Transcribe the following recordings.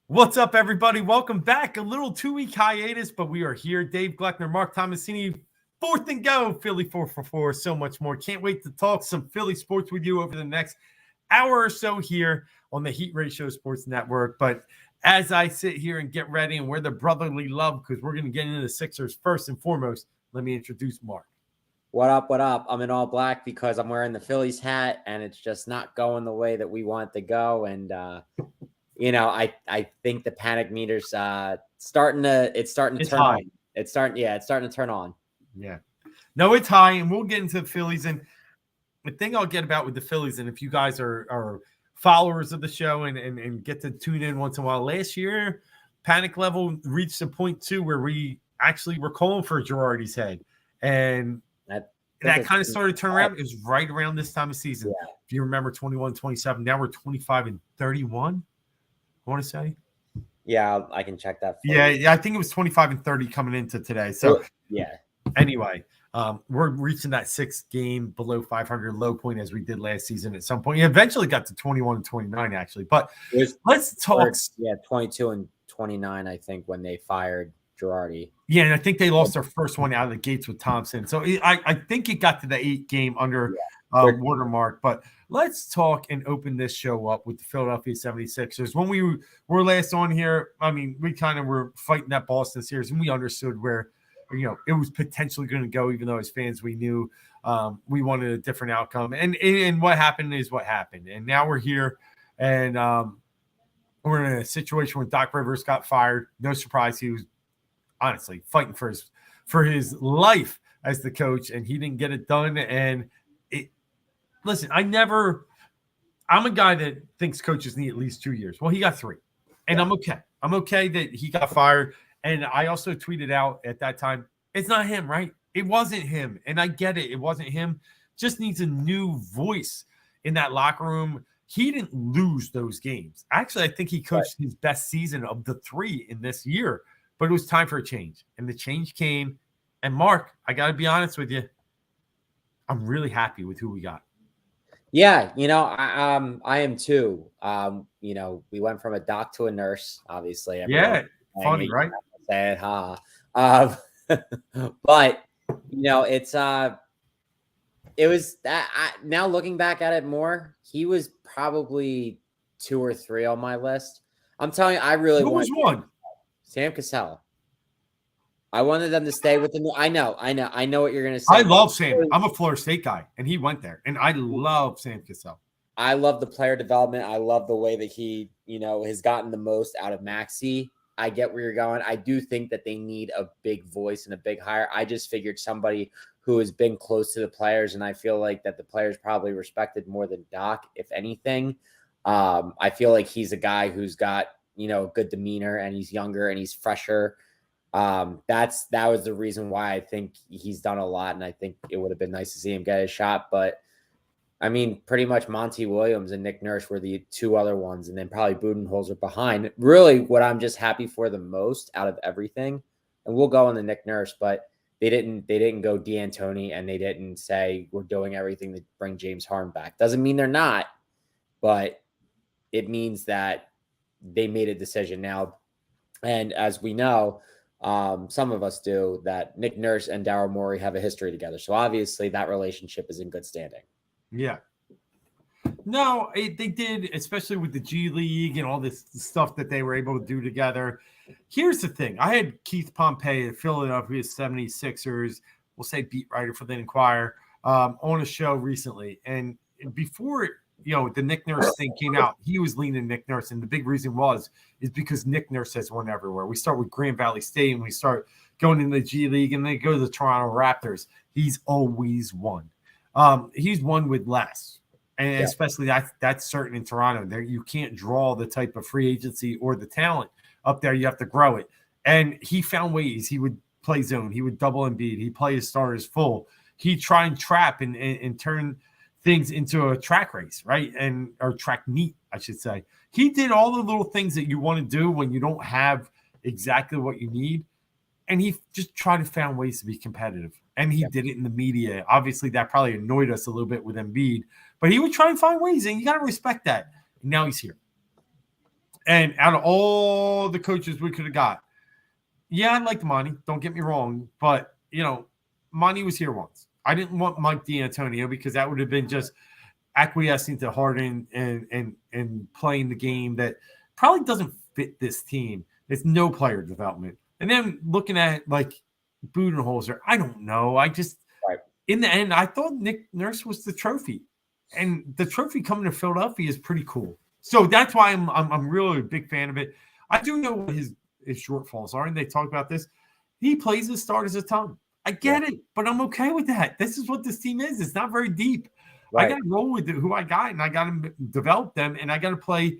What's up, everybody? Welcome back. A little 2-week hiatus, but we are here. Dave Gleckner, Mark Tomasini, fourth and go, Philly 444, so much more. Can't wait to talk some Philly sports with you over the next hour or so here on the Heat Ratio Sports Network. But as I sit here and get ready and wear the brotherly love, because we're going to get into the Sixers first and foremost, let me introduce Mark. What up, what up? I'm in all black because I'm wearing the Phillies hat, and it's just not going the way that we want it to go. And I think the panic meter's starting to turn high. on. It's starting to turn on. Yeah. No, it's high, and we'll get into the Phillies. And the thing I'll get about with the Phillies, and if you guys are followers of the show and get to tune in once in a while, last year, panic level reached a point, too, where we actually were calling for Girardi's head. And that kind of started to turn around. It was right around this time of season. Yeah. If you remember, 21-27. Now we're 25-31, I want to say. Yeah, I can check that. Yeah, I think it was 25-30 coming into today. So, yeah. Anyway, we're reaching that 6 game below 500 low point as we did last season at some point. It eventually got to 21-29, actually. But let's talk. 22 and 29, I think, when they fired Girardi. Yeah, and I think they lost their first one out of the gates with Thompson. So I think it got to the 8 game under watermark. But let's talk and open this show up with the Philadelphia 76ers. When we were last on here, I mean, we kind of were fighting that Boston series, and we understood where, it was potentially going to go, even though as fans we knew we wanted a different outcome. And what happened is what happened. And now we're here, and we're in a situation where Doc Rivers got fired. No surprise, he was honestly fighting for his life as the coach, and he didn't get it done. And listen, I'm a guy that thinks coaches need at least 2 years. Well, he got 3, and I'm okay. I'm okay that he got fired. And I also tweeted out at that time, it's not him, right? It wasn't him. And I get it. It wasn't him. Just needs a new voice in that locker room. He didn't lose those games. Actually, I think he coached his best season of the 3 in this year. But it was time for a change. And the change came. And Mark, I got to be honest with you, I'm really happy with who we got. Yeah, I am too. We went from a doc to a nurse, obviously. Yeah, funny, right? Say it, but it was that. Now looking back at it more, he was probably 2 or 3 on my list. I'm telling you, I really was one. Sam Cassell. I wanted them to stay with him. I know what you're going to say. I love Sam. I'm a Florida State guy, and he went there, and I love Sam Cassell. I love the player development. I love the way that he, has gotten the most out of Maxey. I get where you're going. I do think that they need a big voice and a big hire. I just figured somebody who has been close to the players, and I feel like that the players probably respected more than Doc, if anything. I feel like he's a guy who's got, good demeanor, and he's younger and he's fresher. That was the reason why I think he's done a lot, and I think it would have been nice to see him get a shot. But I mean, pretty much Monty Williams and Nick Nurse were the 2 other ones, and then probably Budenholzer behind. Really, what I'm just happy for the most out of everything, and we'll go on the Nick Nurse, but they didn't go D'Antoni, and they didn't say we're doing everything to bring James Harden back. Doesn't mean they're not, but it means that they made a decision now. And as we know, some of us do, that Nick Nurse and Daryl Morey have a history together. So obviously that relationship is in good standing. Yeah. No, they did, especially with the G League and all this stuff that they were able to do together. Here's the thing. I had Keith Pompey at Philadelphia 76ers, we'll say beat writer for the Inquirer, on a show recently. And before the Nick Nurse thing came out, he was leaning Nick Nurse. And the big reason is because Nick Nurse has won everywhere. We start with Grand Valley State, and we start going into the G League, and then go to the Toronto Raptors. He's always won. He's won with less. And especially that's certain in Toronto. There, you can't draw the type of free agency or the talent up there. You have to grow it. And he found ways. He would play zone. He would double Embiid. He'd play his starters full. He'd try and trap and turn things into a track race, right? Or track meet, I should say. He did all the little things that you want to do when you don't have exactly what you need. And he just tried to find ways to be competitive. And he did it in the media. Obviously, that probably annoyed us a little bit with Embiid. But he would try and find ways, and you got to respect that. And now he's here. And out of all the coaches we could have got, yeah, I liked Monty. Don't get me wrong, but Monty was here once. I didn't want Mike D'Antonio because that would have been just acquiescing to Harden and playing the game that probably doesn't fit this team. It's no player development. And then looking at like Budenholzer, I don't know. In the end, I thought Nick Nurse was the trophy, and the trophy coming to Philadelphia is pretty cool. So that's why I'm really a big fan of it. I do know what his shortfalls are, and they talk about this. He plays his starters a ton. I get it, but I'm okay with that. This is what this team is. It's not very deep. Right. I got to roll with who I got, and I got to develop them, and I got to play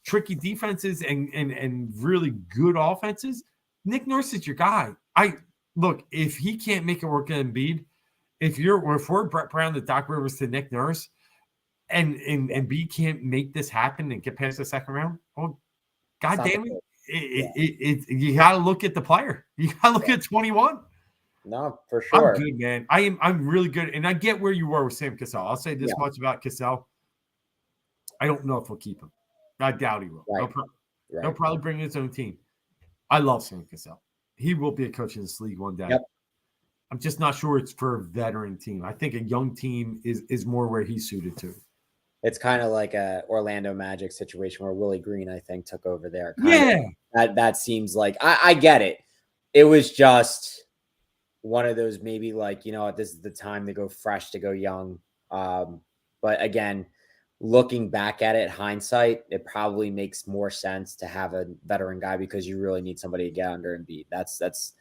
tricky defenses and really good offenses. Nick Nurse is your guy. Look, if he can't make it work in Embiid, if we're Brett Brown to Doc Rivers to Nick Nurse, and Embiid can't make this happen and get past the second round, well, God damn it, you got to look at the player. You got to look at 21. No, for sure. I'm good, man. I'm really good, and I get where you were with Sam Cassell. I'll say this much about Cassell. I don't know if we'll keep him. I doubt he will. Right. He'll probably bring his own team. I love Sam Cassell. He will be a coach in this league one day. Yep. I'm just not sure it's for a veteran team. I think a young team is more where he's suited to. It's kind of like a Orlando Magic situation where Willie Green, I think, took over there. That seems like I get it. It was just one of those maybe like, this is the time to go fresh, to go young. But again, looking back at it, hindsight, it probably makes more sense to have a veteran guy because you really need somebody to get under Embiid. That's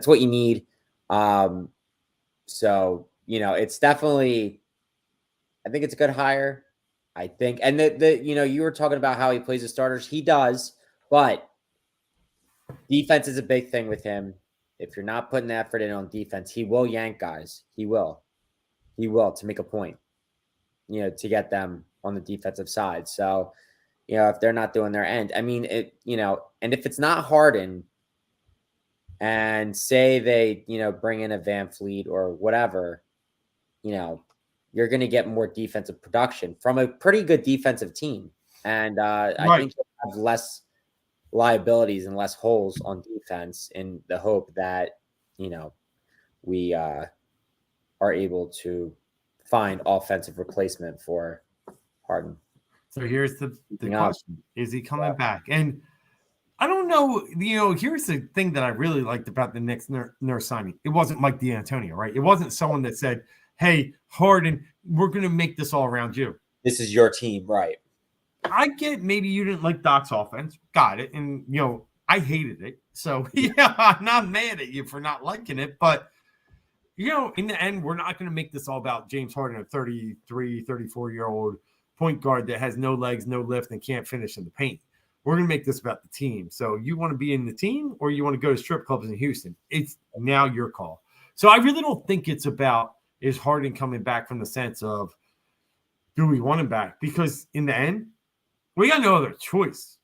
what you need. So, it's definitely, I think it's a good hire. I think, and you were talking about how he plays the starters. He does, but defense is a big thing with him. If you're not putting effort in on defense, he will yank guys. He will to make a point, to get them on the defensive side. So, if they're not doing their end, I mean, and if it's not Harden and say they, bring in a Van Fleet or whatever, you're going to get more defensive production from a pretty good defensive team. And I think you'll have less liabilities and less holes on defense in the hope that, we are able to find offensive replacement for Harden. So here's the question. Is he coming back? And I don't know, here's the thing that I really liked about the next Nurse signing. It wasn't Mike D'Antonio, right? It wasn't someone that said, hey, Harden, we're going to make this all around you. This is your team, right? I get maybe you didn't like Doc's offense. Got it. And, I hated it. So, yeah, I'm not mad at you for not liking it. But, in the end, we're not going to make this all about James Harden, a 33, 34-year-old point guard that has no legs, no lift, and can't finish in the paint. We're going to make this about the team. So you want to be in the team or you want to go to strip clubs in Houston? It's now your call. So I really don't think it's about is Harden coming back from the sense of do we want him back? Because in the end, we got no other choice.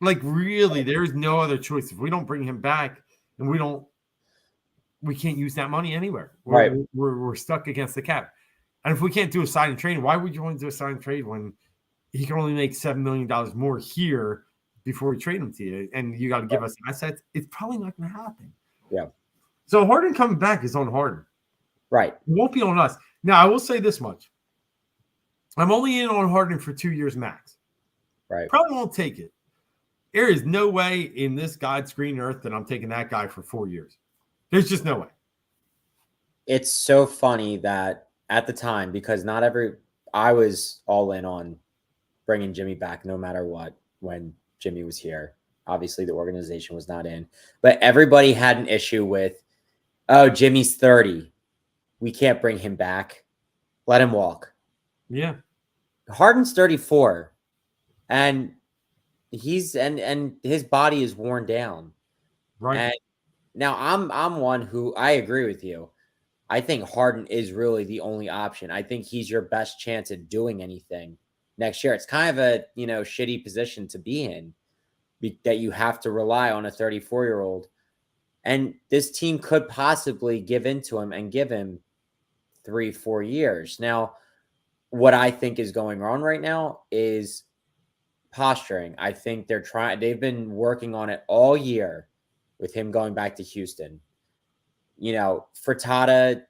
Like really, there's no other choice. If we don't bring him back and we can't use that money anywhere. We're stuck against the cap. And if we can't do a sign and trade, why would you want to do a sign and trade when he can only make $7 million more here before we trade him to you? And you got to give us assets. It's probably not going to happen. Yeah. So Harden coming back is on Harden. Right. It won't be on us. Now, I will say this much. I'm only in on Harden for 2 years max. Right. Probably won't take it. There is no way in this God's green earth that I'm taking that guy for 4 years. There's just no way. It's so funny that at the time, because I was all in on bringing Jimmy back no matter what when Jimmy was here. Obviously, the organization was not in. But everybody had an issue with, oh, Jimmy's 30. We can't bring him back. Let him walk. Yeah. Harden's 34. And and his body is worn down. Right. And now I'm one who I agree with you. I think Harden is really the only option. I think he's your best chance at doing anything next year. It's kind of a, shitty position to be in that you have to rely on a 34-year-old. And this team could possibly give into him and give him 3-4 years. Now, what I think is going on right now is posturing. I think they've been working on it all year with him going back to Houston. Furtada,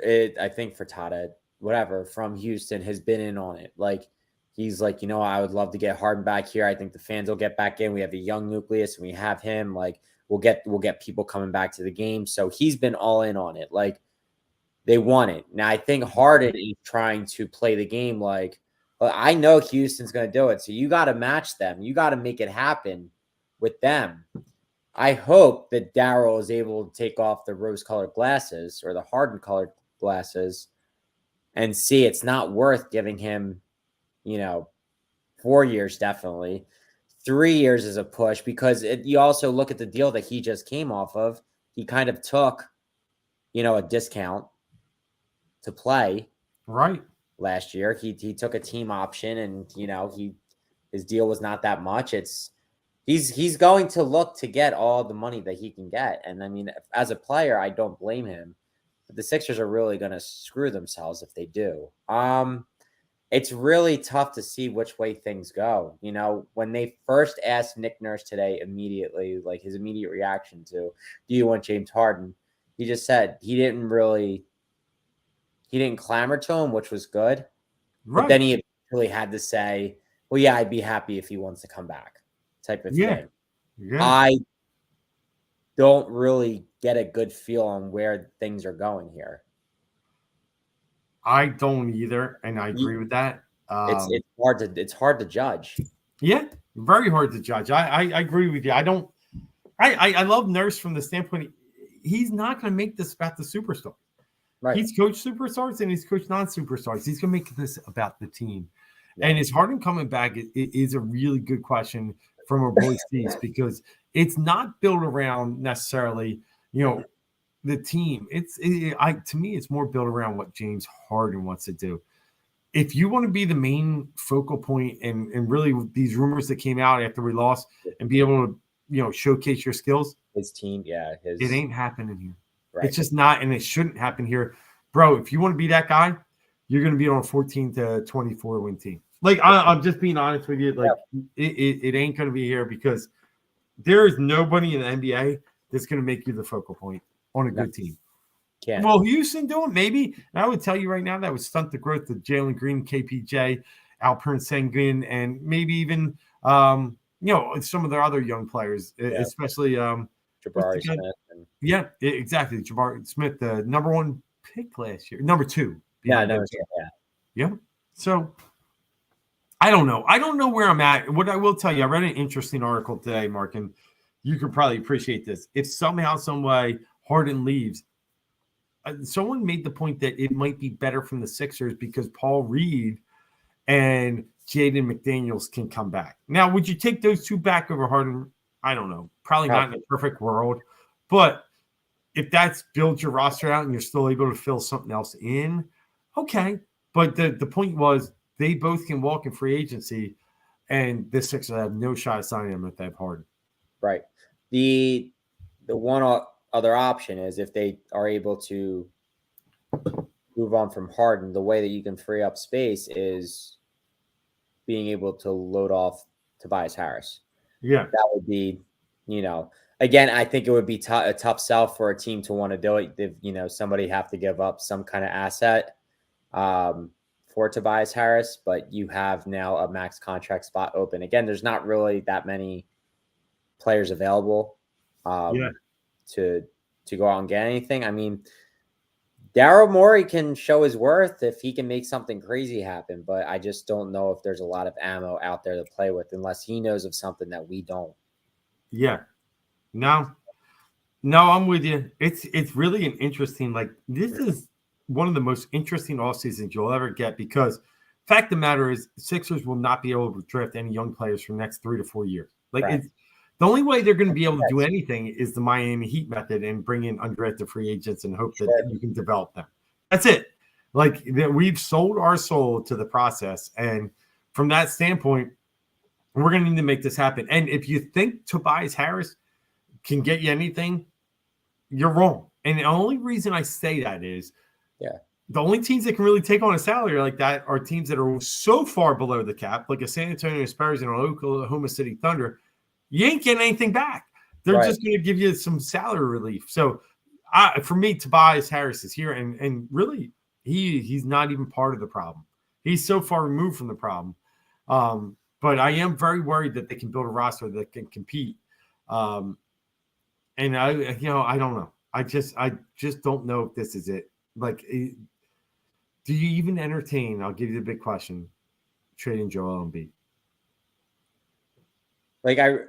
I think Furtada, whatever, from Houston has been in on it. Like, he's like, I would love to get Harden back here. I think the fans will get back in. We have a young nucleus and we have him. Like, we'll get people coming back to the game. So he's been all in on it. Like, they want it. Now, I think Harden is trying to play the game like, well, I know Houston's going to do it. So you got to match them. You got to make it happen with them. I hope that Daryl is able to take off the rose-colored glasses or the Harden-colored glasses and see it's not worth giving him, 4 years definitely. 3 years is a push because you also look at the deal that he just came off of. He kind of took, a discount to play right last year. He took a team option, and his deal was not that much. He's going to look to get all the money that he can get, and I mean, as a player, I don't blame him. But the Sixers are really going to screw themselves if they do. It's really tough to see which way things go. When they first asked Nick Nurse today, immediately, like his immediate reaction to, do you want James Harden? He just said he didn't clamor to him, which was good. Right. But then he really had to say, well, yeah, I'd be happy if he wants to come back, type of thing. Yeah. I don't really get a good feel on where things are going here. I don't either, and I agree with that. It's hard to judge. Yeah, very hard to judge. I agree with you. I love Nurse from the standpoint he's not going to make this about the superstar. Right. He's coached superstars and he's coached non-superstars. He's going to make this about the team. Yeah. And is Harden coming back? It is a really good question from our boy Steve because it's not built around necessarily, the team. To me, it's more built around what James Harden wants to do. If you want to be the main focal point and really these rumors that came out after we lost and be able to, showcase your skills. His team, it ain't happening here. Right. It's just not, and it shouldn't happen here. Bro, if you want to be that guy, you're going to be on a 14 to 24 win team. Like, I'm just being honest with you. Like, it ain't going to be here because there is nobody in the NBA that's going to make you the focal point on a good team. Yeah. Well, Houston doing maybe. And I would tell you right now that would stunt the growth of Jalen Green, KPJ, Alperen Sengun, and maybe even some of their other young players, especially Jabari Smith. Yeah, exactly. Jabari Smith, the number 1 pick last year, number 2. Yeah. So I don't know. I don't know where I'm at. What I will tell you, I read an interesting article today, Mark, and you could probably appreciate this. If somehow, some way, Harden leaves, someone made the point that it might be better from the Sixers because Paul Reed and Jaden McDaniels can come back. Now, would you take those two back over Harden? I don't know. Probably not in a perfect world. But if that's build your roster out and you're still able to fill something else in, okay. But the point was they both can walk in free agency, and the Sixers have no shot of signing them if they have Harden. Right. The one other option is if they are able to move on from Harden, the way that you can free up space is being able to load off Tobias Harris. Yeah. That would be, again, I think it would be a tough sell for a team to want to do it. If, somebody have to give up some kind of asset for Tobias Harris, but you have now a max contract spot open. Again, there's not really that many players available to go out and get anything. I mean, Daryl Morey can show his worth if he can make something crazy happen, but I just don't know if there's a lot of ammo out there to play with unless he knows of something that we don't. Yeah. No, I'm with you. It's really an interesting, this is one of the most interesting off seasons you'll ever get because fact of the matter is Sixers will not be able to draft any young players for the next 3 to 4 years. Right. The only way they're going to be able to do anything is the Miami Heat method and bring in undrafted free agents and hope that you can develop them. That's it. We've sold our soul to the process. And from that standpoint, we're going to need to make this happen. And if you think Tobias Harris can get you anything, you're wrong. And the only reason I say that is the only teams that can really take on a salary like that are teams that are so far below the cap, like a San Antonio Spurs and an Oklahoma City Thunder. You ain't getting anything back. They're just going to give you some salary relief. So, for me, Tobias Harris is here, and really, he's not even part of the problem. He's so far removed from the problem. But I am very worried that they can build a roster that can compete. And I don't know. I just don't know if this is it. Like, do you even entertain? I'll give you the big question: trading Joel Embiid. Like, I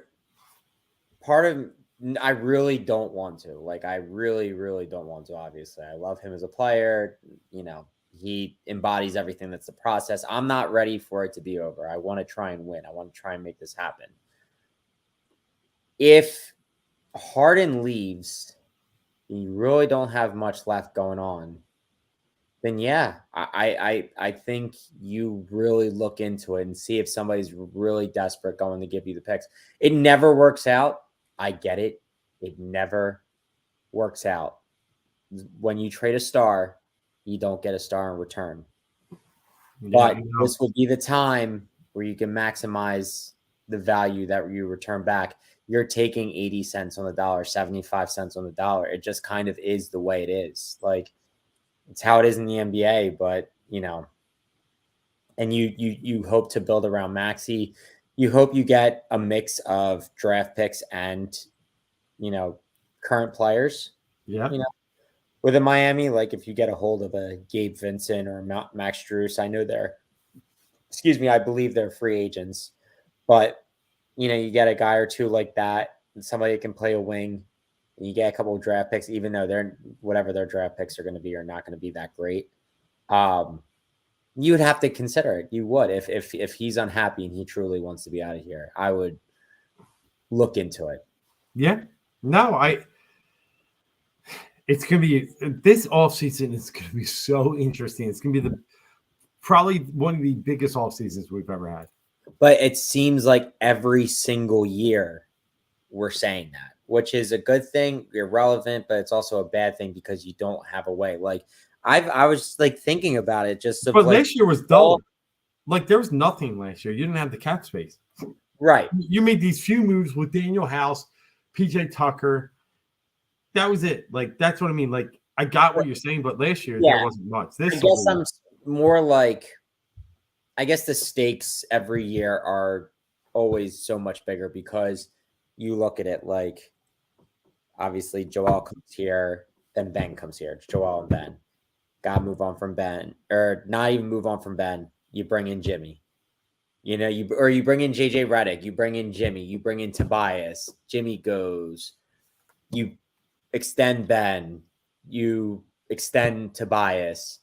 really don't want to. Like, I really, really don't want to. Obviously, I love him as a player. He embodies everything that's the process. I'm not ready for it to be over. I want to try and win. I want to try and make this happen. If Harden leaves, and you really don't have much left going on, then yeah, I think you really look into it and see if somebody's really desperate going to give you the picks. It never works out. I get it. It never works out. When you trade a star, you don't get a star in return. But this will be the time where you can maximize the value that you return back. You're taking 80 cents on the dollar, 75 cents on the dollar. It just kind of is the way it is. Like, it's how it is in the NBA, but and you hope to build around Maxey. You hope you get a mix of draft picks and current players. Yeah. Within Miami, like if you get a hold of a Gabe Vincent or Max Strus, I know I believe they're free agents, but you get a guy or two like that, somebody that can play a wing. And you get a couple of draft picks, even though whatever their draft picks are going to be are not going to be that great. You would have to consider it. You would if he's unhappy and he truly wants to be out of here. I would look into it. Yeah. No, it's going to be this offseason is going to be so interesting. It's going to be probably one of the biggest off seasons we've ever had. But it seems like every single year we're saying that, which is a good thing, irrelevant, but it's also a bad thing because you don't have a way. Like I was like thinking about it but last year was dull. Like there was nothing last year. You didn't have the cap space. Right. You made these few moves with Daniel House, PJ Tucker. That was it. Like that's what I mean. Like I got what you're saying, but last year there wasn't much. I guess I'm more like I guess the stakes every year are always so much bigger because you look at it like obviously Joel comes here, then Ben comes here. Joel and Ben. Gotta move on from Ben. Or not even move on from Ben. You bring in Jimmy. You bring in JJ Redick, you bring in Jimmy, you bring in Tobias, Jimmy goes, you extend Ben, you extend Tobias,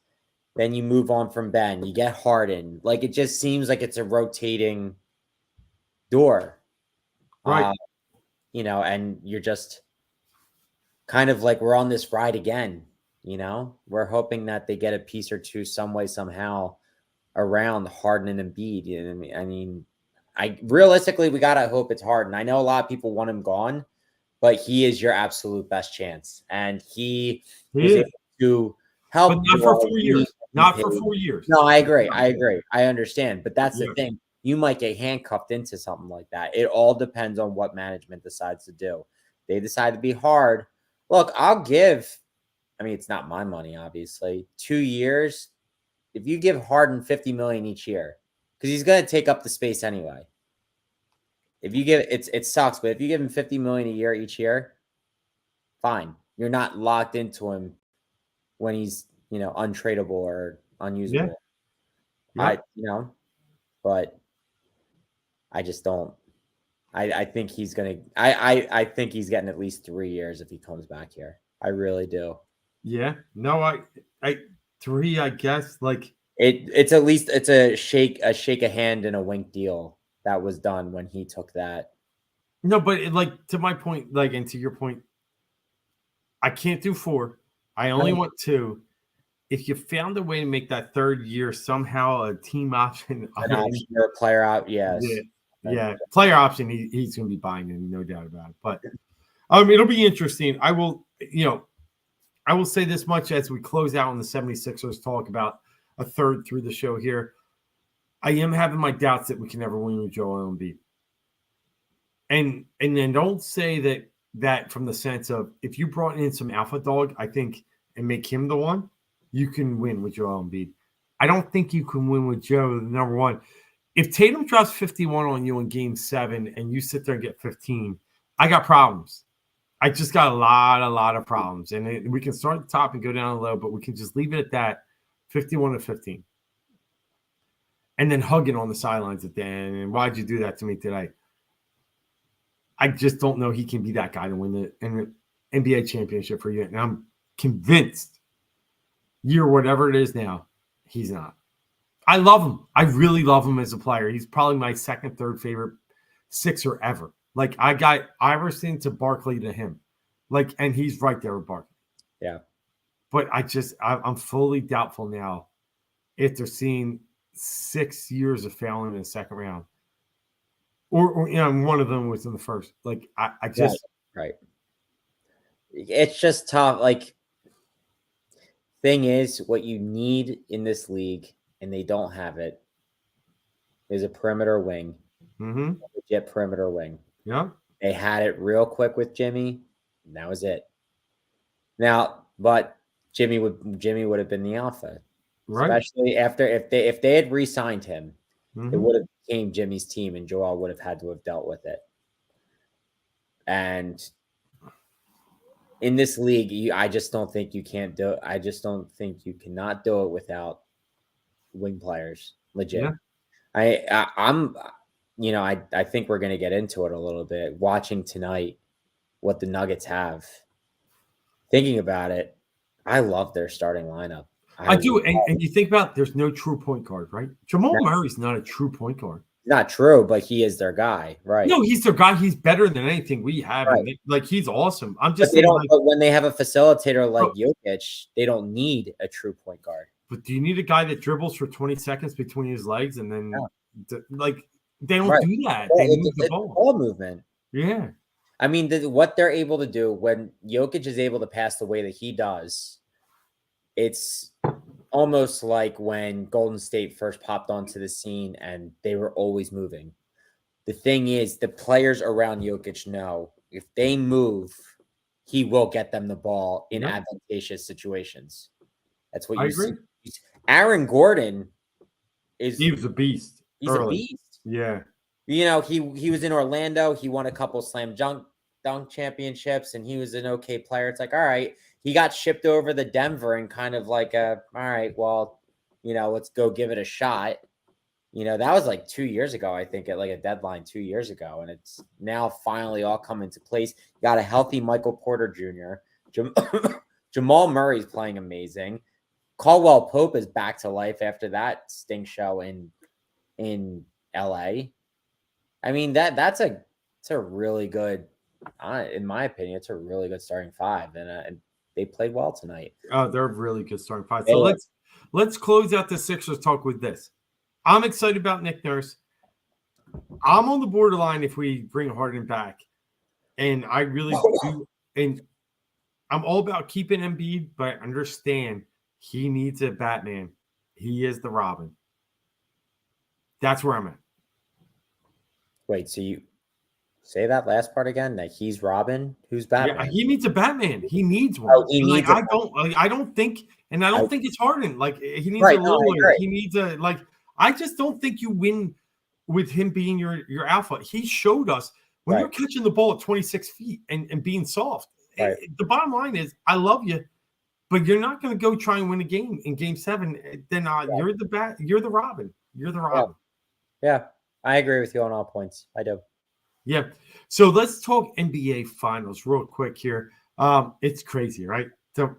then you move on from Ben, you get Harden. Like it just seems like it's a rotating door. Right. And you're just kind of like we're on this ride again. We're hoping that they get a piece or two some way, somehow around Harden and Embiid. I mean, realistically, we gotta hope it's Harden. I know a lot of people want him gone, but he is your absolute best chance, and he is able to help. But not for 4 years. Not for 4 years. No, I agree. I understand, but that's the thing. You might get handcuffed into something like that. It all depends on what management decides to do. They decide to be hard. Look, I'll give. I mean, it's not my money, obviously. 2 years. If you give Harden $50 million each year, because he's going to take up the space anyway. If you give it sucks, but if you give him $50 million a year each year, fine. You're not locked into him when he's untradeable or unusable. Yeah. But I just don't. I think he's gonna. I think he's getting at least 3 years if he comes back here. I really do. Yeah. No, I 3, I guess. Like it's at least it's a shake a hand and a wink deal that was done when he took that. No, but to my point, and to your point, I can't do 4. I only want 2. If you found a way to make that 3rd year somehow a team option, an option or a player out, yes. Yeah. Player option, he's going to be buying it, no doubt about it. But it'll be interesting. I will, I will say this much as we close out on the 76ers talk about a third through the show here. I am having my doubts that we can ever win with Joel Embiid. And then don't say that from the sense of if you brought in some alpha dog, I think, and make him the one, you can win with Joel Embiid. I don't think you can win with Joe, number one. If Tatum drops 51 on you in game 7 and you sit there and get 15, I got problems. I just got a lot of problems. And we can start at the top and go down low, but we can just leave it at that, 51 to 15. And then hugging on the sidelines at the end. And why'd you do that to me today? I just don't know he can be that guy to win the NBA championship for you. And I'm convinced, year whatever it is now, he's not. I love him. I really love him as a player. He's probably my second, third favorite Sixer ever. Like, I got Iverson to Barkley to him. Like, and he's right there with Barkley. Yeah. But I'm fully doubtful now after seeing 6 years of failing in the second round. Or one of them was in the first. Like, I just right. It's just tough. Like, thing is, what you need in this league, and they don't have it, is a perimeter wing. Mm-hmm. A legit perimeter wing. Yeah. They had it real quick with Jimmy, and that was it. Now, but Jimmy would have been the alpha. Right. Especially after if they had re-signed him. Mm-hmm. It would have became Jimmy's team, and Joel would have had to have dealt with it. And in this league, I just don't think you can't do it. I just don't think you cannot do it without wing players. Legit. Yeah. I think we're going to get into it a little bit. Watching tonight what the Nuggets have, thinking about it, I love their starting lineup. I do. And you think about there's no true point guard, right? Jamal Murray's not a true point guard. Not true, but he is their guy, right? No, he's their guy. He's better than anything we have. Right. Like, he's awesome. I'm just saying, but when they have a facilitator like Jokic, they don't need a true point guard. But do you need a guy that dribbles for 20 seconds between his legs and then they don't do that. They move the ball movement. Yeah. I mean, what they're able to do when Jokic is able to pass the way that he does, it's almost like when Golden State first popped onto the scene and they were always moving. The thing is, the players around Jokic know if they move, he will get them the ball in advantageous situations. That's what you see. Aaron Gordon he was a beast. He's a beast. Yeah. He was in Orlando. He won a couple slam dunk championships, and he was an okay player. It's like, all right, he got shipped over to Denver and kind of like all right, well, let's go give it a shot. That was like 2 years ago, I think, at like a deadline 2 years ago, and it's now finally all come into place. You got a healthy Michael Porter Jr. Jamal Murray's playing amazing. Caldwell Pope is back to life after that stink show in LA. I mean, it's a really good, in my opinion, it's a really good starting five, and they played well tonight. They're a really good starting five. So let's close out the Sixers talk with this. I'm excited about Nick Nurse. I'm on the borderline if we bring Harden back, and I really do. And I'm all about keeping Embiid, but I understand he needs a Batman. He is the Robin. That's where I'm at. Wait, so you say that last part again? That he's Robin? Who's Batman? Yeah, he needs a Batman. He needs one. I don't think it's Harden. Like, he needs a lawyer. He needs I just don't think you win with him being your alpha. He showed us when you're catching the ball at 26 feet and being soft. Right. The bottom line is, I love you, but you're not going to go try and win a game in Game 7. Then you're the Robin. You're the Robin. Yeah, I agree with you on all points. I do. Yeah. So let's talk NBA Finals real quick here. It's crazy, right? So,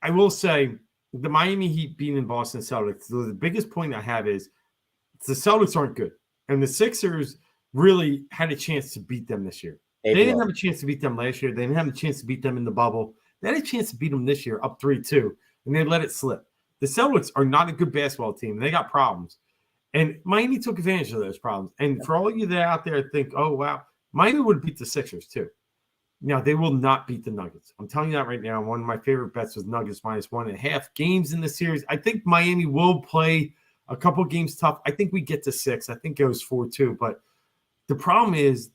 I will say the Miami Heat beating Boston Celtics. The biggest point I have is the Celtics aren't good, and the Sixers really had a chance to beat them this year. They didn't have a chance to beat them last year. They didn't have a chance to beat them in the bubble. They had a chance to beat them this year, up 3-2, and they let it slip. The Celtics are not a good basketball team. They got problems. And Miami took advantage of those problems. And for all of you that out there think, oh, wow, Miami would have beat the Sixers too. Now, they will not beat the Nuggets. I'm telling you that right now. One of my favorite bets was Nuggets -1.5 games in the series. I think Miami will play a couple games tough. I think we get to 6. I think it goes 4-2. But the problem is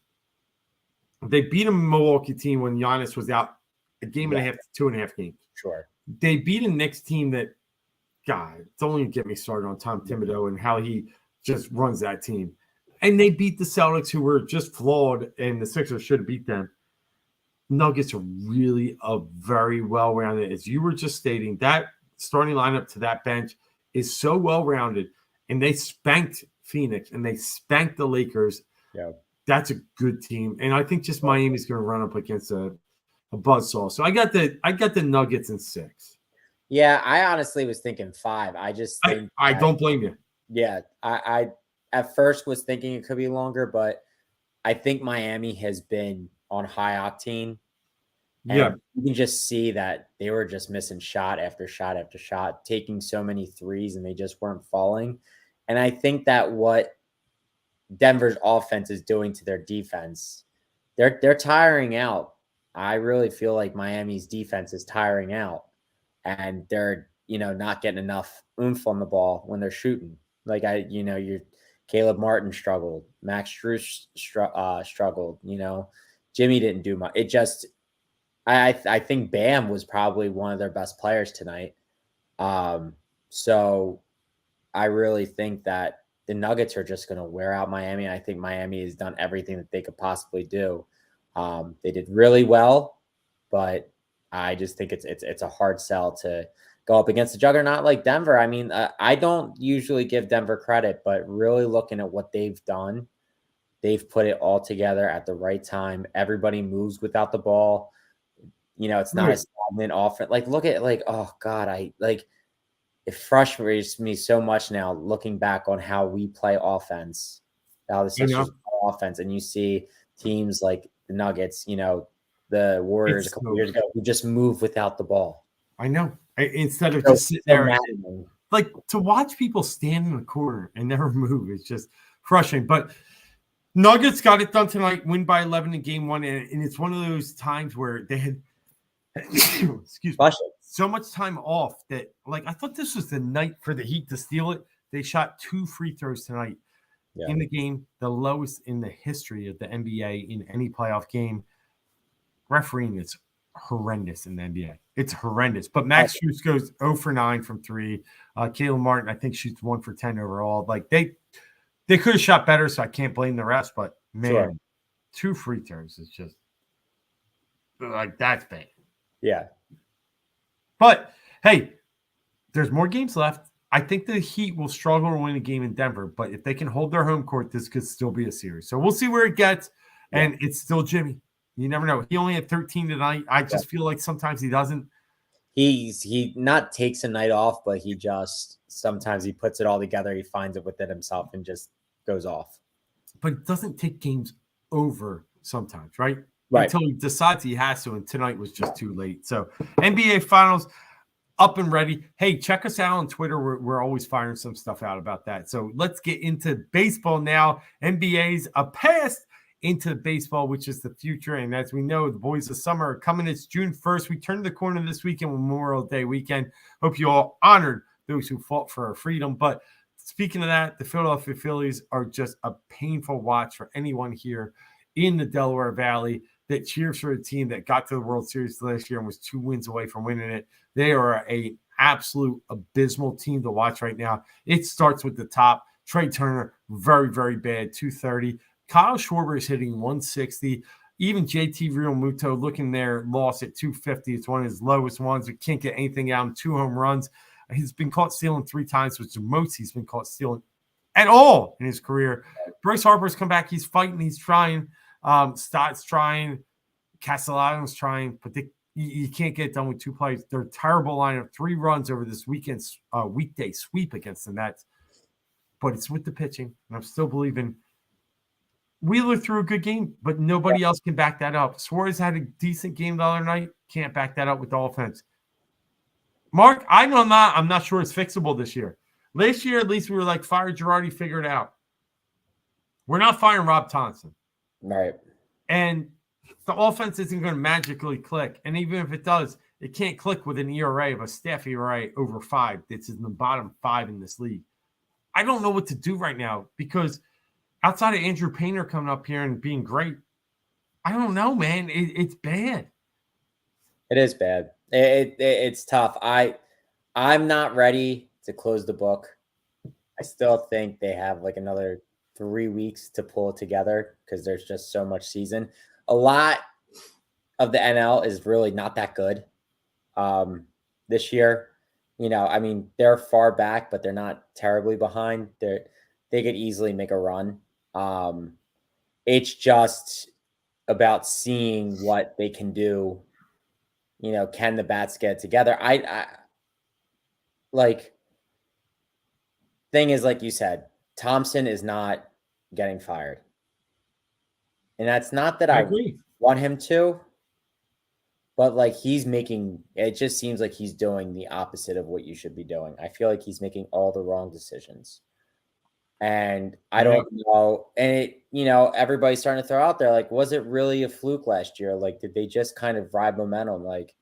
they beat a Milwaukee team when Giannis was out a game and a half to 2.5 games. Sure. They beat a Knicks team that, God, don't even get me started on Tom Thibodeau and how he just runs that team. And they beat the Celtics, who were just flawed, and the Sixers should have beat them. Nuggets are really a very well-rounded, as you were just stating. That starting lineup to that bench is so well-rounded, and they spanked Phoenix, and they spanked the Lakers. Yeah. That's a good team, and I think just Miami's going to run up against a buzzsaw. So I got the Nuggets in 6. Yeah, I honestly was thinking 5. I just think I don't blame you. Yeah, I at first was thinking it could be longer, but I think Miami has been on high octane. And you can just see that they were just missing shot after shot after shot, taking so many threes, and they just weren't falling. And I think that what Denver's offense is doing to their defense, they're tiring out. I really feel like Miami's defense is tiring out, and they're not getting enough oomph on the ball when they're shooting. Like your Caleb Martin struggled, Max Drew struggled. Jimmy didn't do much. It just, I think Bam was probably one of their best players tonight. So I really think that the Nuggets are just going to wear out Miami. I think Miami has done everything that they could possibly do. They did really well, but I just think it's a hard sell to go up against a juggernaut like Denver. I mean, I don't usually give Denver credit, but really looking at what they've done, they've put it all together at the right time. Everybody moves without the ball. It's not a stagnant offense. Like, look at oh God, it frustrates me so much now looking back on how we play offense. How the Sixers play offense, and you see teams like the Nuggets, the Warriors a couple years ago, who just move without the ball. I know. Instead of just sitting there, like to watch people stand in the corner and never move, it's just frustrating. But Nuggets got it done tonight, win by 11 in game 1, and it's one of those times where they had so much time off that, I thought this was the night for the Heat to steal it. They shot 2 free throws tonight in the game, the lowest in the history of the NBA in any playoff game. Refereeing is horrendous in the NBA. It's horrendous. But Max Strus goes 0 for 9 from 3. Caleb Martin, I think, shoots 1 for 10 overall. They could have shot better, so I can't blame the rest. But, man, 2 free throws is just that's bad. Yeah. But, hey, there's more games left. I think the Heat will struggle to win a game in Denver. But if they can hold their home court, this could still be a series. So we'll see where it gets. And it's still Jimmy. You never know. He only had 13 tonight. I just feel like sometimes he doesn't. He not takes a night off, but he just sometimes he puts it all together. He finds it within himself and just goes off. But it doesn't take games over sometimes, right? Right. Until he decides he has to, and tonight was just too late. So NBA Finals up and ready. Hey, check us out on Twitter. We're always firing some stuff out about that. So let's get into baseball now. NBA's a past into baseball, which is the future. And as we know, the boys of summer are coming. It's June 1st. We turned the corner this weekend with Memorial Day weekend. Hope you all honored those who fought for our freedom. But speaking of that, the Philadelphia Phillies are just a painful watch for anyone here in the Delaware Valley that cheers for a team that got to the World Series last year and was 2 wins away from winning it. They are an absolute abysmal team to watch right now. It starts with the top. Trey Turner, very, very bad, 230. Kyle Schwarber is hitting 160. Even JT Realmuto looking there, lost at 250. It's one of his lowest ones. We can't get anything out in 2 home runs. He's been caught stealing 3 times, which is the most he's been caught stealing at all in his career. Bryce Harper's come back. He's fighting. He's trying. Stott's trying. Castellanos trying. But you can't get it done with 2 players. They're a terrible lineup. 3 runs over this weekend's weekday sweep against the Mets. But it's with the pitching. And I'm still believing Wheeler threw a good game, but nobody else can back that up. Suarez had a decent game the other night. Can't back that up with the offense. Mark, I'm not sure it's fixable this year. Last year, at least we were like, fire Girardi, figure it out. We're not firing Rob Thompson. Right. And The offense isn't going to magically click. And even if it does, it can't click with an ERA of a staff ERA over 5. It's in the bottom 5 in this league. I don't know what to do right now because outside of Andrew Painter coming up here and being great, I don't know, man. It's bad. It is bad. It's tough. I'm not ready to close the book. I still think they have like another 3 weeks to pull it together because there's just so much season. A lot of the NL is really not that good this year. I mean, they're far back, but they're not terribly behind. They could easily make a run. It's just about seeing what they can do. Can the bats get together? I like. Thing is, like you said, Thompson is not getting fired. And that's not that I agree. Want him to, but like it just seems like he's doing the opposite of what you should be doing. I feel like he's making all the wrong decisions. And I don't know. And everybody's starting to throw out there, like, was it really a fluke last year? Like, did they just kind of ride momentum? Like,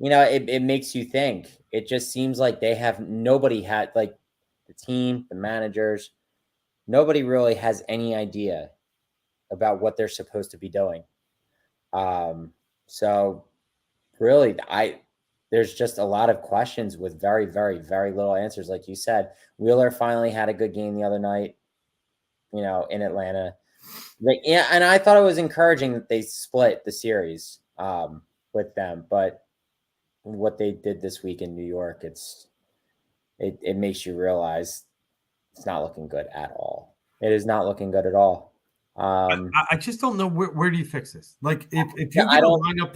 it makes you think. It just seems like nobody had like, the team, the managers, nobody really has any idea about what they're supposed to be doing. So really, there's just a lot of questions with very, very, very little answers. Like you said, Wheeler finally had a good game the other night, in Atlanta. And I thought it was encouraging that they split the series with them. But what they did this week in New York, it makes you realize it's not looking good at all. It is not looking good at all. I just don't know where do you fix this? Like if you get a lineup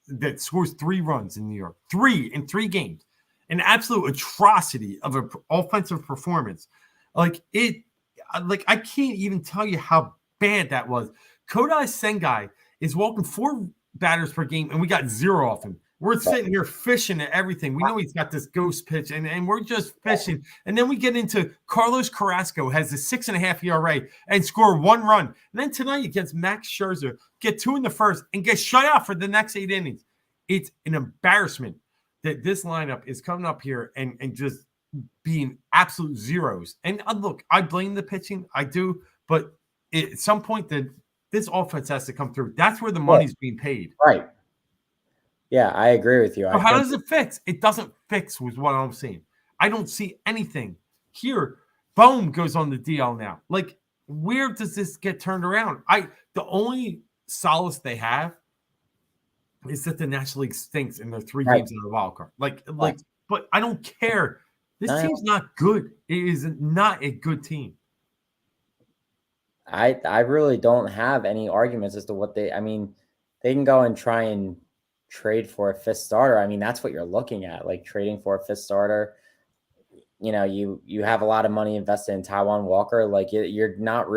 that scores 3 runs in New York, 3 in 3 games, an absolute atrocity of an offensive performance. Like I can't even tell you how bad that was. Kodai Sengai is walking 4 batters per game, and we got 0 off him. We're sitting here fishing at everything. We know he's got this ghost pitch, and we're just fishing. And then we get into Carlos Carrasco has a 6.5 ERA and score 1 run. And then tonight against Max Scherzer, get 2 in the first and get shut out for the next 8 innings. It's an embarrassment that this lineup is coming up here and just being absolute zeros. And look, I blame the pitching. I do. But at some point, this offense has to come through. That's where the money's being paid. Right. Yeah, I agree with you. So how does it fix? It doesn't fix was what I'm saying. I don't see anything. Here, Bohm goes on the DL now. Like, where does this get turned around? The only solace they have is that the National League stinks and they're 3 games in the wild card. But I don't care. This team's not good. It is not a good team. I really don't have any arguments as to what they can go and try and trade for a 5th starter. I mean, that's what you're looking at, like trading for a 5th starter. You have a lot of money invested in Taiwan Walker. Like you don't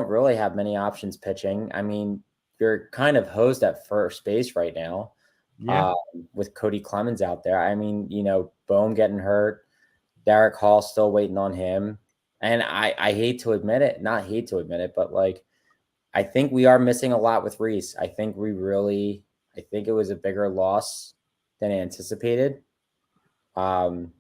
really have many options pitching. I mean, you're kind of hosed at first base right now. Yeah. With Cody Clemens out there. I mean, Bohm getting hurt, Derek Hall still waiting on him. And I hate to admit it, but like, I think we are missing a lot with Reese. I think it was a bigger loss than anticipated. You'd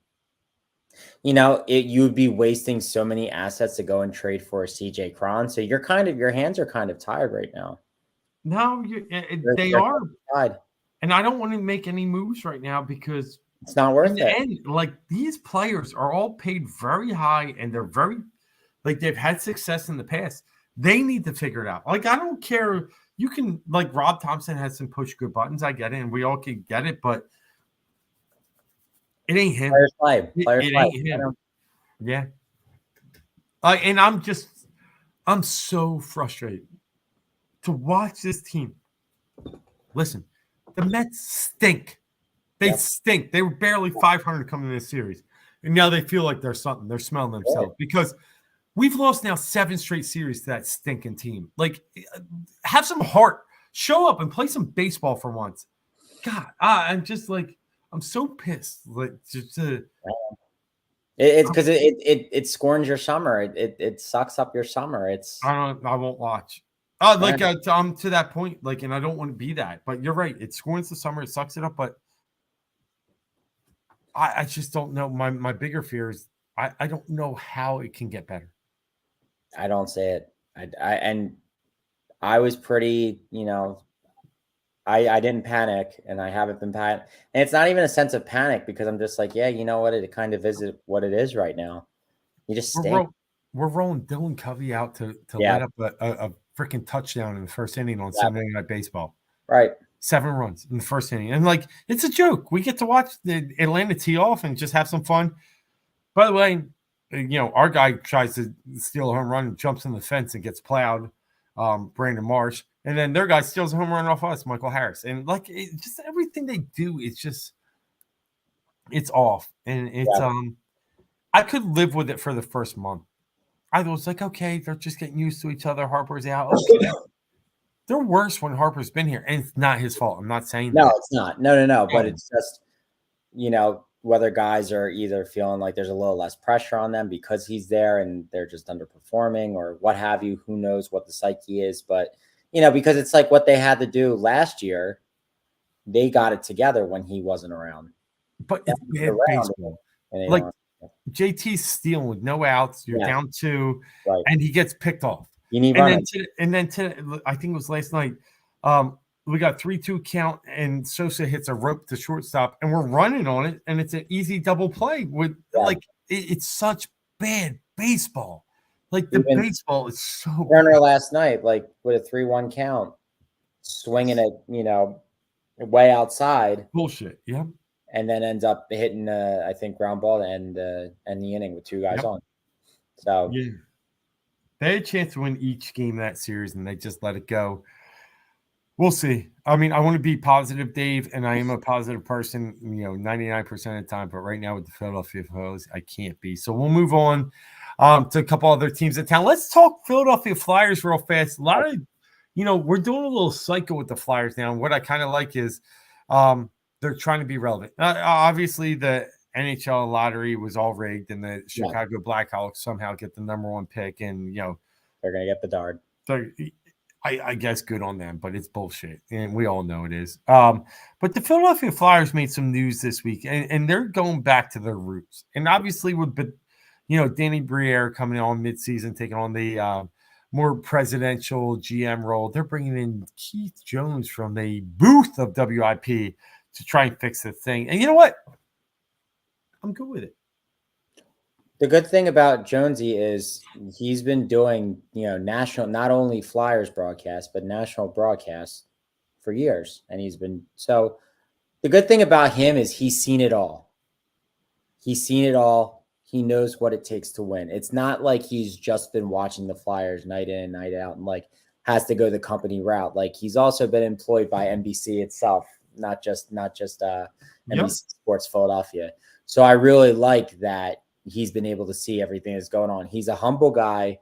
be wasting so many assets to go and trade for a CJ Cron. So your hands are kind of tired right now. No, they are. Tired. And I don't want to make any moves right now because it's not worth it. And like these players are all paid very high and they're very they've had success in the past. They need to figure it out. Like, I don't care. You can, like, Rob Thompson has some push good buttons. I get it, and we all can get it, but it ain't him. Players play. It ain't him. Yeah. And I'm so frustrated to watch this team. Listen, the Mets stink. They stink. They were barely 500 coming into this series, and now they feel like they're something. They're smelling themselves because we've lost now 7 straight series to that stinking team. Like, have some heart. Show up and play some baseball for once. God, I'm just like, I'm so pissed. Like, it's because it scorns your summer. It sucks up your summer. I won't watch. I'm to that point, like, and I don't want to be that, but you're right. It's scorings the summer, it sucks it up, but I just don't know. My bigger fear is I don't know how it can get better. I don't say it. And I was pretty, I didn't panic, and I haven't been panic. And it's not even a sense of panic because I'm just like, yeah, you know what? It kind of is what it is right now. You just We're, stink. we're rolling Dylan Covey out to Yeah. let up a freaking touchdown in the first inning on Yeah. Sunday Night Baseball. Right. 7 runs in the first inning. And like, it's a joke. We get to watch the Atlanta tee off and just have some fun. By the way, our guy tries to steal a home run and jumps in the fence and gets plowed, Brandon Marsh. And then their guy steals a home run off us, Michael Harris. And like, just everything they do, it's off. And it's, I could live with it for the first month. I was like, okay, they're just getting used to each other. Harper's out. Okay. They're worse when Harper's been here, and it's not his fault. I'm not saying No, that. it's not. No. But it's just, whether guys are either feeling like there's a little less pressure on them because he's there and they're just underperforming or what have you. Who knows what the psyche is? But, because it's like what they had to do last year. They got it together when he wasn't around. But it's bad baseball. Like, JT's stealing with no outs. You're down 2, right, and he gets picked off. You need and then I think it was last night. We got 3-2 count, and Sosa hits a rope to shortstop, and we're running on it, and it's an easy double play with it's such bad baseball. Like the baseball is so. Turner last night, like with a 3-1 count, swinging it, way outside. Bullshit. Yeah. And then ends up hitting, I think, ground ball to end the inning with 2 guys on. So yeah, they had a chance to win each game of that series, and they just let it go. We'll see. I mean, I want to be positive, Dave, and I am a positive person, 99% of the time. But right now with the Philadelphia Phillies, I can't be. So we'll move on to a couple other teams in town. Let's talk Philadelphia Flyers real fast. A lot of, we're doing a little cycle with the Flyers now. And what I kind of like is they're trying to be relevant. Obviously, the NHL lottery was all rigged, and the Chicago Blackhawks somehow get the number 1 pick, and they're going to get Bedard. I guess good on them, but it's bullshit, and we all know it is. But the Philadelphia Flyers made some news this week, and they're going back to their roots. And obviously, with Danny Briere coming on midseason, taking on the more presidential GM role, they're bringing in Keith Jones from the booth of WIP to try and fix the thing. And you know what? I'm good with it. The good thing about Jonesy is he's been doing, national, not only Flyers broadcasts, but national broadcasts for years. And so the good thing about him is he's seen it all. He's seen it all. He knows what it takes to win. It's not like he's just been watching the Flyers night in and night out and has to go the company route. Like he's also been employed by NBC itself, not just NBC Sports Philadelphia. So I really like that he's been able to see everything that's going on. He's a humble guy.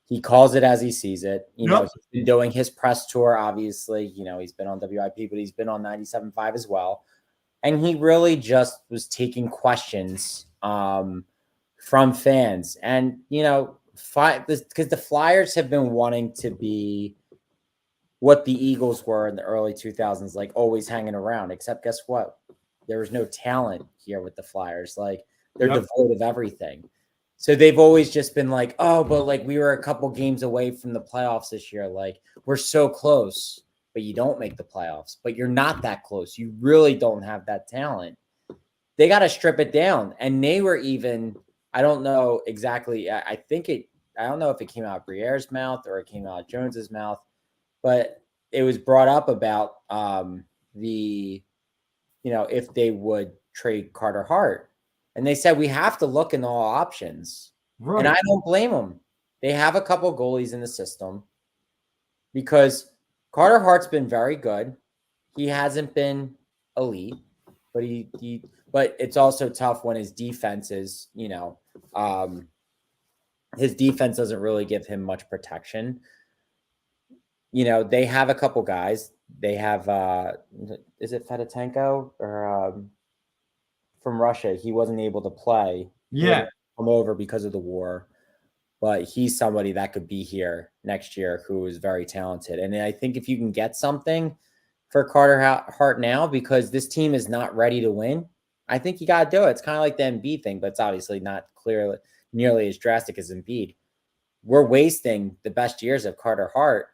He calls it as he sees it. He's been doing his press tour, obviously. He's been on WIP, but he's been on 97.5 as well. And he really just was taking questions from fans. And, because the Flyers have been wanting to be what the Eagles were in the early 2000s, like always hanging around, except guess what? There was no talent here with the Flyers. Like they're devoid of everything. So they've always just been like, oh, but like we were a couple games away from the playoffs this year. Like we're so close, but you don't make the playoffs, but you're not that close. You really don't have that talent. They got to strip it down. And they were even, I don't know exactly. I don't know if it came out of Briere's mouth or it came out of Jones's mouth, but it was brought up about if they would trade Carter Hart. And they said, we have to look in all options. Right. And I don't blame them. They have a couple goalies in the system because Carter Hart's been very good. He hasn't been elite, but but it's also tough when his defense is, his defense doesn't really give him much protection. They have a couple guys. They have, is it Fedotenko or from Russia? He wasn't able to play. Yeah. Come over because of the war. but he's somebody that could be here next year who is very talented. And I think if you can get something for Carter Hart now, because this team is not ready to win, I think you got to do it. It's kind of like the Embiid thing, but it's obviously not clearly nearly as drastic as Embiid. We're wasting the best years of Carter Hart.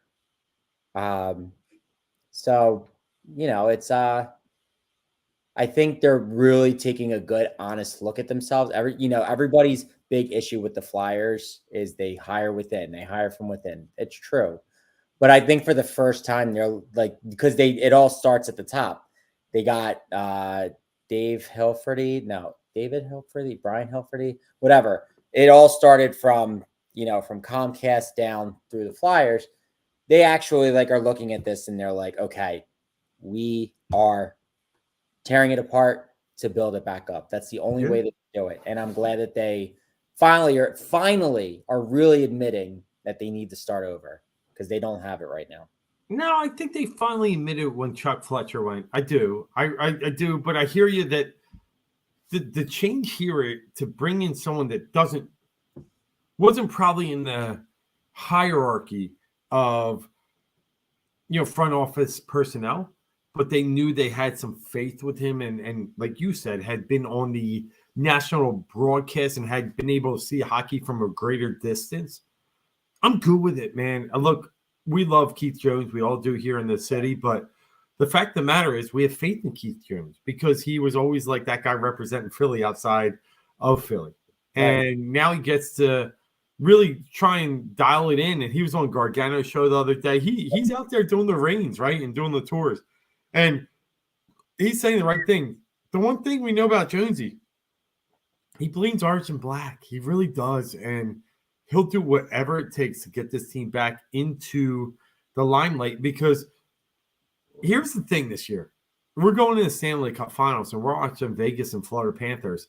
So, it's I think they're really taking a good, honest look at themselves. Everybody's big issue with the Flyers is they hire within. They hire from within. It's true. But I think for the first time, they're like, because it all starts at the top. They got David Hilferty, Brian Hilferty, whatever. It all started from Comcast down through the Flyers. They actually are looking at this and they're like, okay, we are tearing it apart to build it back up. That's the only way to do it. And I'm glad that they finally are really admitting that they need to start over because they don't have it right now. No, I think they finally admitted when Chuck Fletcher went. I do. I do. But I hear you that the change here to bring in someone that wasn't probably in the hierarchy of, front office personnel, but they knew they had some faith with him. And like you said, had been on the national broadcast and had been able to see hockey from a greater distance. I'm good with it, man. Look, we love Keith Jones. We all do here in the city. But the fact of the matter is we have faith in Keith Jones because he was always like that guy representing Philly outside of Philly. Right. And now he gets to really try and dial it in. And he was on Gargano's show the other day. He's out there doing the reigns, right, and doing the tours. And he's saying the right thing. The one thing we know about Jonesy, he bleeds orange and black. He really does. And he'll do whatever it takes to get this team back into the limelight because here's the thing this year. We're going to the Stanley Cup Finals, and we're watching Vegas and Florida Panthers.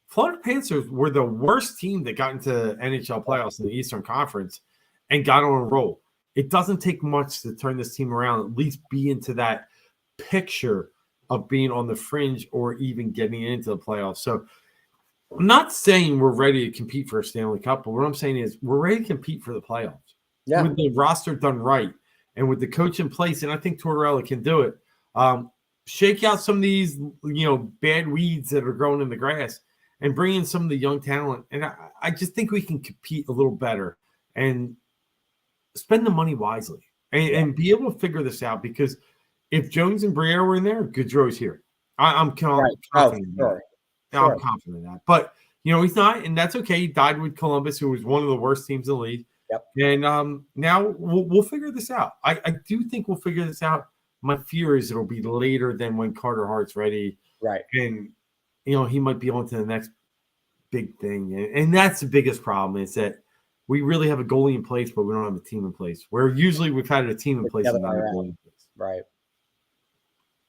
Florida Panthers were the worst team that got into NHL playoffs in the Eastern Conference and got on a roll. It doesn't take much to turn this team around, at least be into that picture of being on the fringe or even getting into the playoffs. So I'm not saying we're ready to compete for a Stanley Cup, but what I'm saying is we're ready to compete for the playoffs. Yeah. With the roster done right and with the coach in place, and I think Tortorella can do it. Shake out some of these, bad weeds that are growing in the grass and bring in some of the young talent. And I just think we can compete a little better and spend the money wisely and be able to figure this out because if Jones and Briere were in there, Gaudreau's here. I'm confident. Sure. I'm confident in that. But, he's not, and that's okay. He died with Columbus, who was one of the worst teams in the league. Yep. And now we'll figure this out. I do think we'll figure this out. My fear is it'll be later than when Carter Hart's ready. Right. And, he might be on to the next big thing. And that's the biggest problem is that we really have a goalie in place, but we don't have a team in place. Where usually we've had a team in place and not a goalie in place. Right.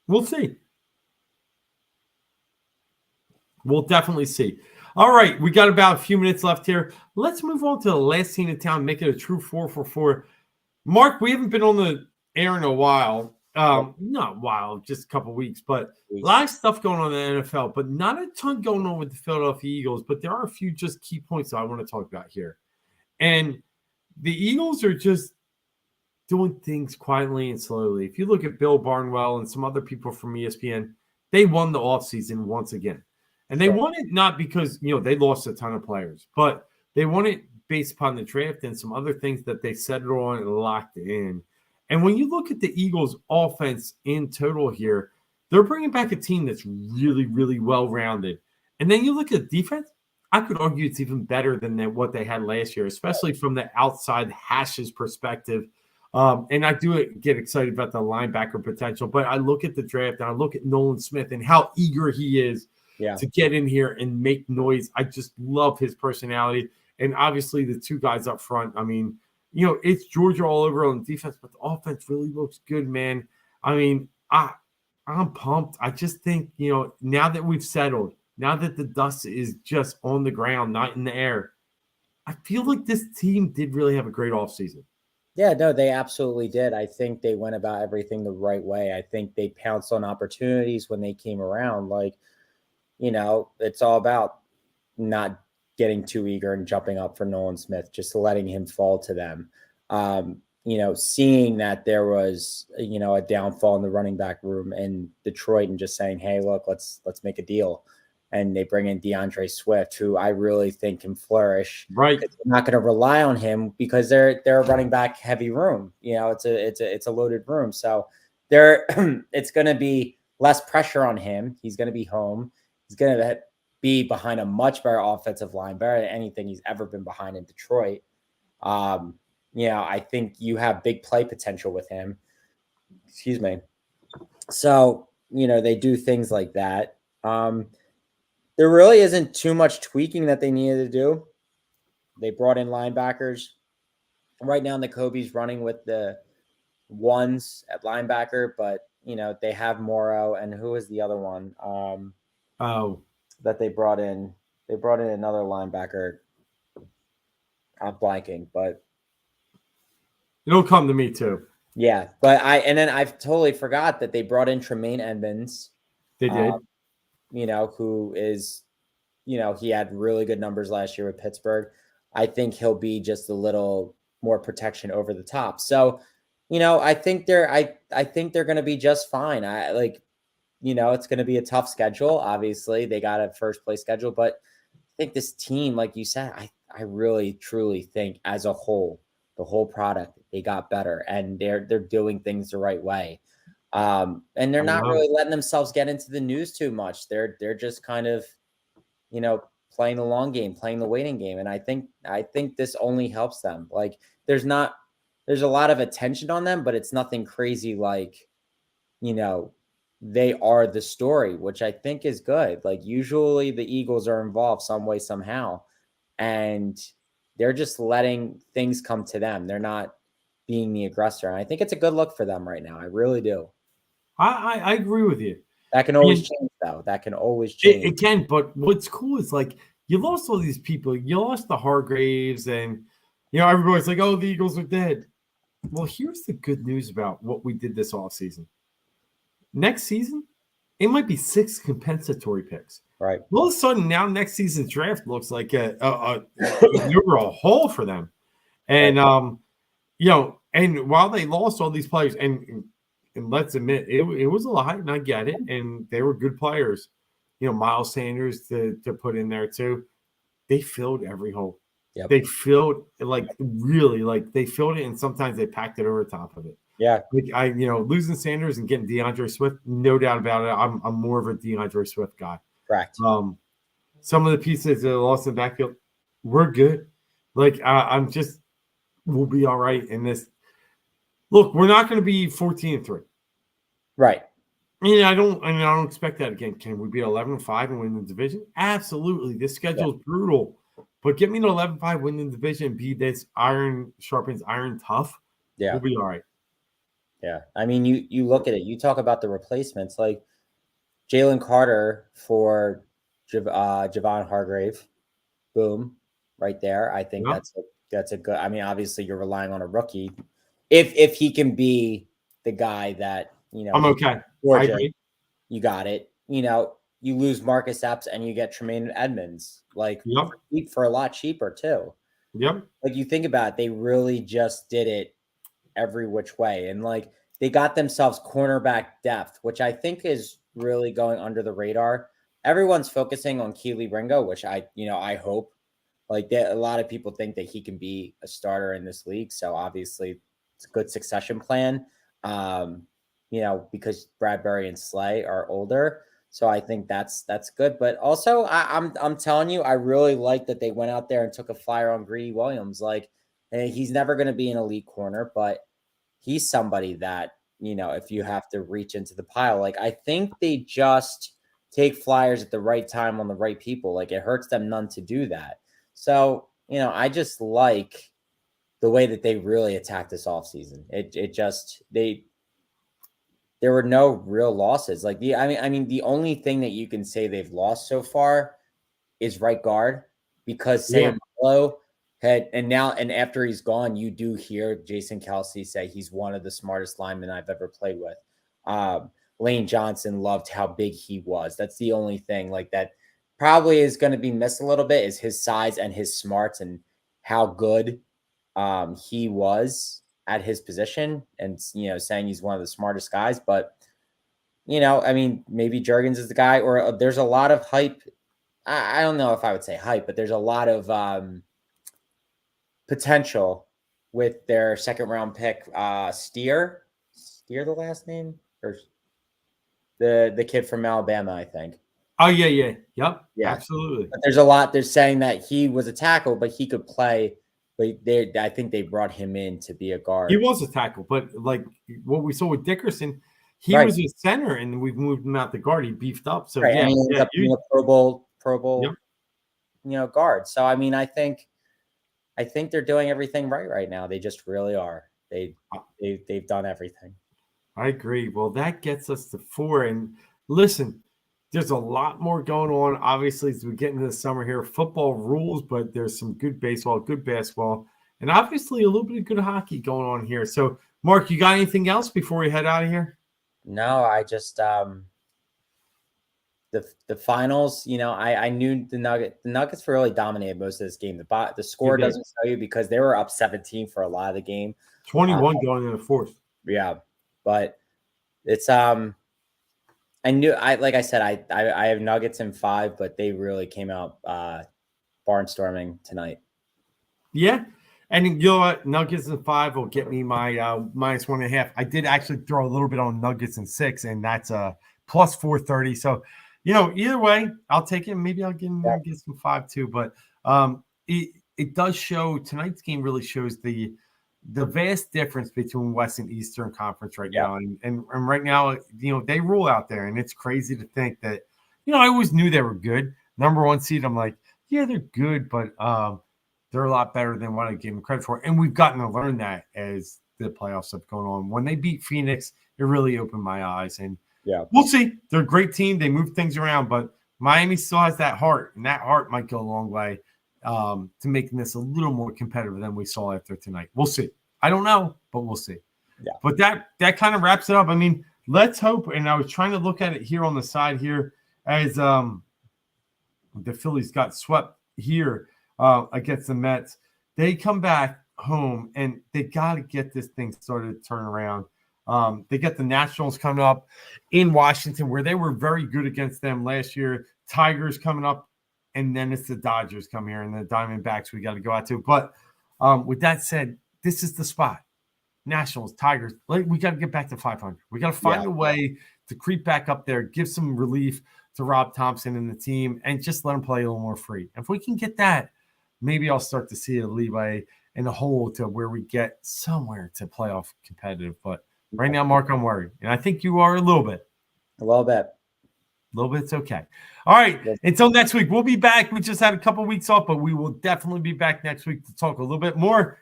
We'll see. We'll definitely see. All right, we got about a few minutes left here. Let's move on to the last team in town, make it a true 4-for-4. Mark, we haven't been on the air in a while. Not a while, just a couple weeks, but a lot of stuff going on in the NFL, but not a ton going on with the Philadelphia Eagles. But there are a few just key points that I want to talk about here. And the Eagles are just doing things quietly and slowly. If you look at Bill Barnwell and some other people from ESPN, they won the offseason once again. And they won it not because, they lost a ton of players, but they won it based upon the draft and some other things that they settled on and locked in. And when you look at the Eagles' offense in total here, they're bringing back a team that's really, really well-rounded. And then you look at defense, I could argue it's even better than what they had last year, especially from the outside hashes perspective. And I do get excited about the linebacker potential, but I look at the draft and I look at Nolan Smith and how eager he is to get in here and make noise. I just love his personality. And obviously the two guys up front, I mean, it's Georgia all over on defense, but the offense really looks good, man. I mean, I'm pumped. I just think, now that we've settled, now that the dust is just on the ground, not in the air, I feel like this team did really have a great offseason. Yeah, no, they absolutely did. I think they went about everything the right way. I think they pounced on opportunities when they came around. It's all about not getting too eager and jumping up for Nolan Smith, just letting him fall to them. Seeing that there was, a downfall in the running back room in Detroit and just saying, hey, look, let's make a deal. And they bring in DeAndre Swift, who I really think can flourish. Right. They're not going to rely on him because they're a running back heavy room. It's a loaded room. So it's going to be less pressure on him. He's going to be home. He's going to be behind a much better offensive line, better than anything he's ever been behind in Detroit. I think you have big play potential with him. Excuse me. So, they do things like that. There really isn't too much tweaking that they needed to do. They brought in linebackers. Right now, Nakobe's running with the ones at linebacker, but, they have Morrow. And who is the other one that they brought in? They brought in another linebacker. I'm blanking, but it'll come to me too. Yeah, but I totally forgot that they brought in Tremaine Edmonds. They did. Who is, he had really good numbers last year with Pittsburgh. I think he'll be just a little more protection over the top. So, I think they're going to be just fine. It's going to be a tough schedule. Obviously, they got a first place schedule, but I think this team, like you said, I really truly think as a whole, the whole product, they got better and they're doing things the right way. And they're not really letting themselves get into the news too much. They're just kind of, playing the long game, playing the waiting game. And I think this only helps them. Like there's a lot of attention on them, but it's nothing crazy. Like, they are the story, which I think is good. Like usually the Eagles are involved some way, somehow, and they're just letting things come to them. They're not being the aggressor. And I think it's a good look for them right now. I really do. I agree with you. That can always change, though. That can always change. It can, but what's cool is like you lost all these people. You lost the Hargraves, and everybody's like, "Oh, the Eagles are dead." Well, here's the good news about what we did this offseason. Next season, it might be 6 compensatory picks. Right. All of a sudden, now next season's draft looks like a hole for them, and and while they lost all these players, and let's admit it was a lot, and I get it, and they were good players. Miles Sanders to put in there too. They filled every hole. Yep. They filled they filled it, and sometimes they packed it over top of it. Yeah. Like losing Sanders and getting DeAndre Swift, no doubt about it. I'm more of a DeAndre Swift guy. Correct. Some of the pieces that lost in the backfield, we're good. Like we'll be all right in this. Look, we're not going to be 14-3. Right. I don't expect that again. Can we be 11-5 and win the division? Absolutely. This schedule is brutal, but get me to 11-5, win the division, be this iron sharpens iron tough. Yeah, we'll be all right. Yeah, I mean, you look at it. You talk about the replacements, like Jalen Carter for Javon Hargrave. Boom, right there. I think that's a good. I mean, obviously, you're relying on a rookie. If he can be the guy that I'm okay. Georgia, I agree. You got it. You lose Marcus Epps and you get Tremaine Edmonds, for a lot cheaper too. Yep. Like you think about it, they really just did it every which way, and like they got themselves cornerback depth, which I think is really going under the radar. Everyone's focusing on Keely Ringo, which I hope. Like a lot of people think that he can be a starter in this league, so obviously it's a good succession plan. Because Bradbury and Slay are older. So I think that's good. But also I'm telling you, I really like that they went out there and took a flyer on Greedy Williams. Like he's never going to be an elite corner, but he's somebody that, if you have to reach into the pile, like I think they just take flyers at the right time on the right people. Like it hurts them none to do that. So, I just like the way that they really attacked this offseason. There were no real losses. Like the only thing that you can say they've lost so far is right guard, because Sam Marlowe and after he's gone, you do hear Jason Kelsey say he's one of the smartest linemen I've ever played with. Lane Johnson loved how big he was. That's the only thing like that probably is going to be missed a little bit is his size and his smarts and how good he was at his position, and saying he's one of the smartest guys. But I mean, maybe Juergens is the guy, or there's a lot of hype. I don't know if I would say hype, but there's a lot of potential with their second round pick, Steer the last name, or the kid from Alabama, I think. Oh yeah. Yep. Yeah, absolutely. But there's a lot. They're saying that he was a tackle, but he could play. But I think they brought him in to be a guard. He was a tackle, but like what we saw with Dickerson, he Right. was a center, and we've moved him out the guard. He beefed up. So Right. yeah, And he ended up being a Pro Bowl, Yep. Guard. So I mean, I think they're doing everything right now. They just really are. They've done everything. I agree. Well, that gets us to 4. And listen, there's a lot more going on. Obviously, as we get into the summer here, football rules, but there's some good baseball, good basketball, and obviously a little bit of good hockey going on here. So, Mark, you got anything else before we head out of here? No, I just the finals. I knew the Nuggets really dominated most of this game. The score doesn't tell you because they were up 17 for a lot of the game. 21 going in the fourth. Yeah, but it's I knew like I said, I have Nuggets in 5, but they really came out barnstorming tonight. Yeah. And you know what? Nuggets in 5 will get me my -1.5. I did actually throw a little bit on Nuggets in 6, and that's a plus 430. So, either way, I'll take it. Maybe I'll get Nuggets in 5 too. But it does show, tonight's game really shows the vast difference between West and Eastern Conference right now. And right now, they rule out there, and it's crazy to think that, I always knew they were good. Number 1 seed, I'm like, yeah, they're good, but they're a lot better than what I gave them credit for. And we've gotten to learn that as the playoffs have gone on. When they beat Phoenix, it really opened my eyes. And we'll see. They're a great team. They move things around, but Miami still has that heart, and that heart might go a long way to making this a little more competitive than we saw after tonight. We'll see. I don't know, but we'll see. Yeah. But that kind of wraps it up. I mean, let's hope. And I was trying to look at it here on the side here as the Phillies got swept here against the Mets. They come back home, and they got to get this thing started to turn around. They get the Nationals coming up in Washington, where they were very good against them last year. Tigers coming up, and then it's the Dodgers come here, and the Diamondbacks we got to go out to. But with that said, this is the spot. Nationals, Tigers, we got to get back to 500. We got to find a way to creep back up there, give some relief to Rob Thompson and the team, and just let them play a little more free. If we can get that, maybe I'll start to see a leeway in the hole to where we get somewhere to playoff competitive. But right now, Mark, I'm worried. And I think you are a little bit. A little bit. A little bit's okay. All right. Until next week, we'll be back. We just had a couple weeks off, but we will definitely be back next week to talk a little bit more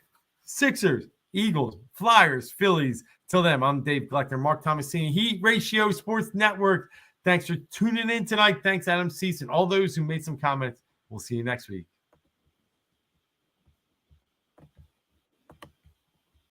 Sixers, Eagles, Flyers, Phillies. Till then, I'm Dave Gleckner, Mark Tomasini, Heat Ratio Sports Network. Thanks for tuning in tonight. Thanks, Adam Cease, and all those who made some comments. We'll see you next week.